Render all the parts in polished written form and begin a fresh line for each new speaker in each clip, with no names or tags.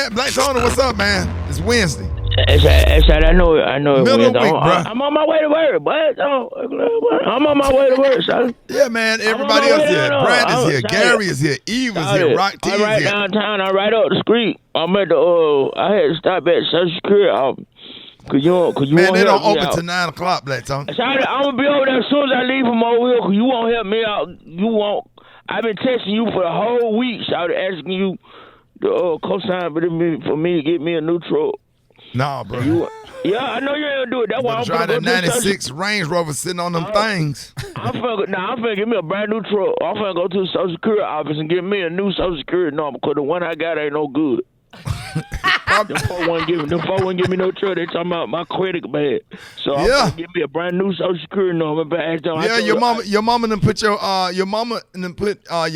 man. Black Tony, what's up, man? It's Wednesday.
I know it.
Middle of the week, bro.
I'm on my way to work, but I'm on my way to work, son.
Yeah, man. Everybody else here. Brandon's here. Gary is here. Eve is here. Rock T is
here. I'm right downtown. I'm right up the street. I'm at the. I had to stop at Social Security office. Cause you
man, they don't
open
till 9 o'clock, Black Tony.
I'm gonna be over there as soon as I leave from over here. Cause you won't help me out. You won't. I've been texting you for the whole week. So I was asking you to co-sign for me to get me a new truck.
Nah, bro.
Yeah, I know you ain't gonna do it. That's why I'm
trying that 96 Range Rover sitting on them things.
I'm finna get me a brand new truck. I'm finna go to the Social Security office and get me a new Social Security number because the one I got ain't no good. Them folks wouldn't give me no truck. They talking about my credit bad. So I'm gonna give me a brand new Social Security number.
Yeah, your mama done put your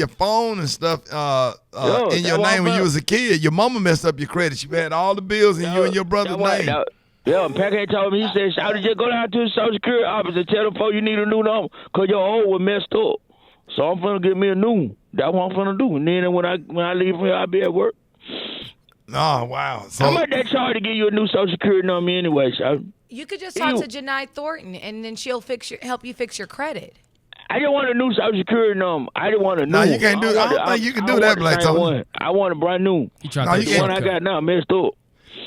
phone and stuff in your name when you was a kid. Your mama messed up your credit. She had all the bills in you and your brother's name.
Yeah, Packard told me, he said, "Shout, just go down to the Social Security office and tell them folks you need a new number because your old was messed up." So I'm finna get me a new one. That's what I'm finna do. And then when I leave from here, I'll be at work.
Oh, wow. So,
how much that charge to give you a new Social Security number anyway, so?
You could just talk to Janai Thornton, and then she'll help you fix your credit.
I just want a new Social Security number. I didn't want a new one.
No, you can't do that. I don't think you can do that, Black Tony.
I want a brand new.
The
one I got now messed up.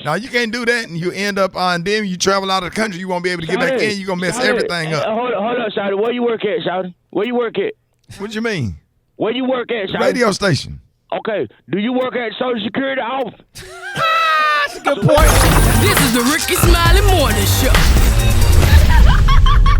No, you can't do that, and you end up and then you travel out of the country. You won't be able to get back in. You're going to mess everything up.
Hold up, Shawty. Where you work at, Shawty? Where you work at?
What you mean?
Where you work at, Shawty?
Radio station.
Okay. Do you work at Social Security office?
That's a good point. This is the Rickey Smiley Morning Show.